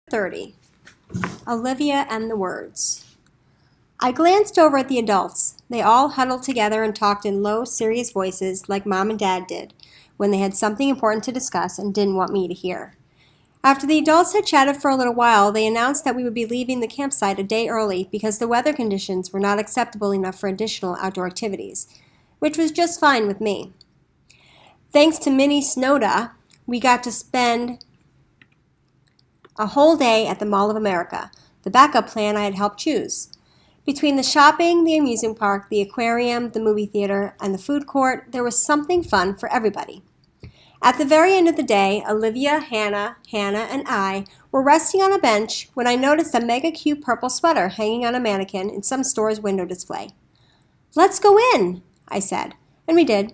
30. Olivia and the Words. I glanced over at the adults. They all huddled together and talked in low, serious voices like Mom and Dad did when they had something important to discuss and didn't want me to hear. After the adults had chatted for a little while, they announced that we would be leaving the campsite a day early because the weather conditions were not acceptable enough for additional outdoor activities, which was just fine with me. Thanks to Minnie Snowda, we got to spend a whole day at the Mall of America, the backup plan I had helped choose. Between the shopping, the amusement park, the aquarium, the movie theater, and the food court, there was something fun for everybody. At the very end of the day, Olivia, Hannah, and I were resting on a bench when I noticed a mega cute purple sweater hanging on a mannequin in some store's window display. "Let's go in," I said, and we did.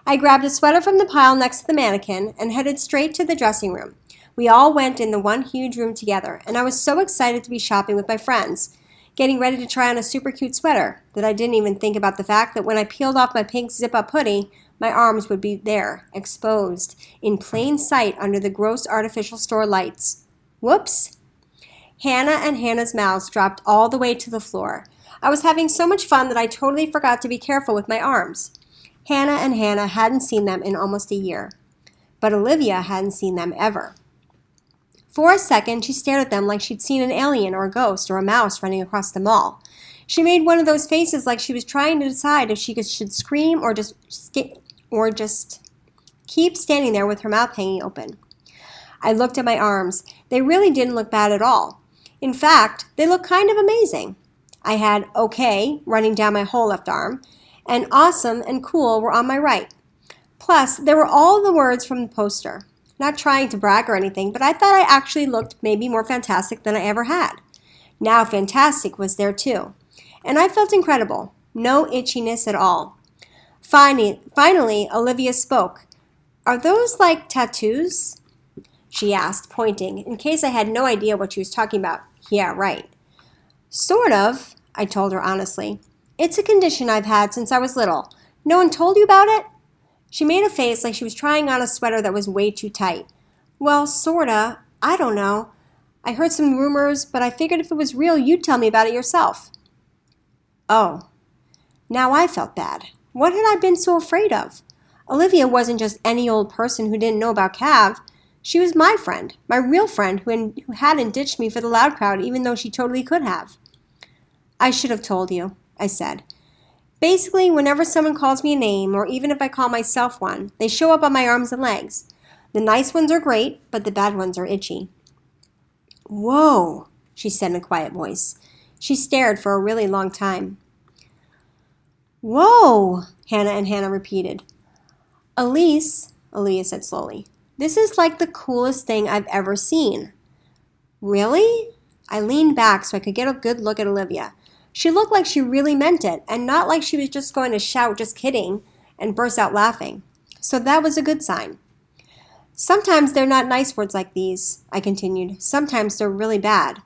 I grabbed a sweater from the pile next to the mannequin and headed straight to the dressing room. We all went in the one huge room together, and I was so excited to be shopping with my friends, getting ready to try on a super cute sweater, that I didn't even think about the fact that when I peeled off my pink zip-up hoodie, my arms would be there, exposed, in plain sight under the gross artificial store lights. Whoops! Hannah and Hannah's mouths dropped all the way to the floor. I was having so much fun that I totally forgot to be careful with my arms. Hannah and Hannah hadn't seen them in almost a year, but Olivia hadn't seen them ever. For a second, she stared at them like she'd seen an alien or a ghost or a mouse running across the mall. She made one of those faces like she was trying to decide if she should scream or just keep standing there with her mouth hanging open. I looked at my arms. They really didn't look bad at all. In fact, they looked kind of amazing. I had "okay" running down my whole left arm, and "awesome" and "cool" were on my right. Plus, there were all the words from the poster. Not trying to brag or anything, but I thought I actually looked maybe more fantastic than I ever had. Now fantastic was there too. And I felt incredible. No itchiness at all. Finally, Olivia spoke. "Are those like tattoos?" she asked, pointing, in case I had no idea what she was talking about. Yeah, right. "Sort of," I told her honestly. "It's a condition I've had since I was little. No one told you about it?" She made a face like she was trying on a sweater that was way too tight. "Well, sorta. I don't know. I heard some rumors, but I figured if it was real, you'd tell me about it yourself." Oh. Now I felt bad. What had I been so afraid of? Olivia wasn't just any old person who didn't know about Cav. She was my friend, my real friend who hadn't ditched me for the Loud crowd even though she totally could have. "I should have told you," I said. "Basically, whenever someone calls me a name, or even if I call myself one, they show up on my arms and legs. The nice ones are great, but the bad ones are itchy." "Whoa," she said in a quiet voice. She stared for a really long time. "Whoa," Hannah and Hannah repeated. "Elise," Olivia said slowly, "this is like the coolest thing I've ever seen." "Really?" I leaned back so I could get a good look at Olivia. She looked like she really meant it, and not like she was just going to shout, "just kidding," and burst out laughing. So that was a good sign. "Sometimes they're not nice words like these," I continued. "Sometimes they're really bad."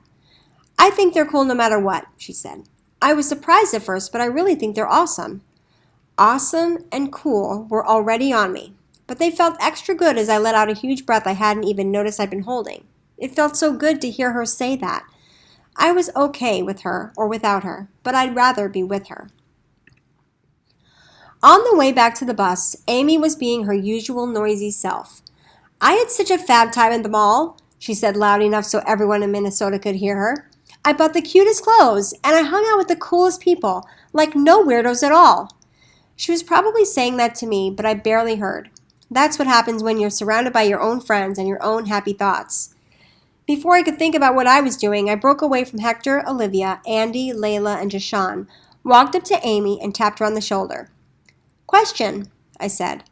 "I think they're cool no matter what," she said. "I was surprised at first, but I really think they're awesome." Awesome and cool were already on me, but they felt extra good as I let out a huge breath I hadn't even noticed I'd been holding. It felt so good to hear her say that. I was okay with her or without her, but I'd rather be with her. On the way back to the bus, Amy was being her usual noisy self. "I had such a fab time at the mall," she said loud enough so everyone in Minnesota could hear her. "I bought the cutest clothes, and I hung out with the coolest people, like no weirdos at all." She was probably saying that to me, but I barely heard. That's what happens when you're surrounded by your own friends and your own happy thoughts. Before I could think about what I was doing, I broke away from Hector, Olivia, Andy, Layla, and Jashawn, walked up to Amy, and tapped her on the shoulder. "Question," I said.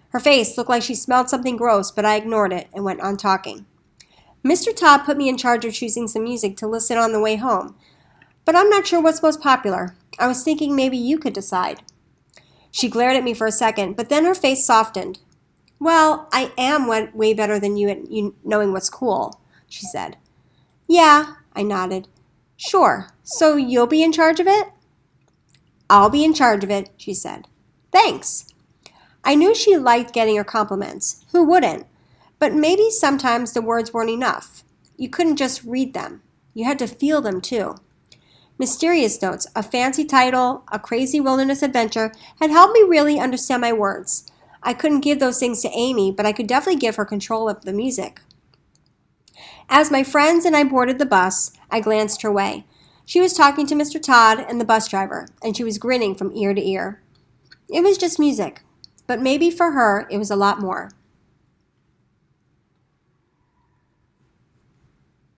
Her face looked like she smelled something gross, but I ignored it and went on talking. "Mr. Todd put me in charge of choosing some music to listen on the way home, but I'm not sure what's most popular. I was thinking maybe you could decide." She glared at me for a second, but then her face softened. "Well, I am way better than you at knowing what's cool," she said. "Yeah," I nodded. "Sure. So you'll be in charge of it?" "I'll be in charge of it," she said. "Thanks." I knew she liked getting her compliments. Who wouldn't? But maybe sometimes the words weren't enough. You couldn't just read them. You had to feel them too. Mysterious Notes, a fancy title, a crazy wilderness adventure, had helped me really understand my words. I couldn't give those things to Amy, but I could definitely give her control of the music. As my friends and I boarded the bus, I glanced her way. She was talking to Mr. Todd and the bus driver, and she was grinning from ear to ear. It was just music, but maybe for her it was a lot more.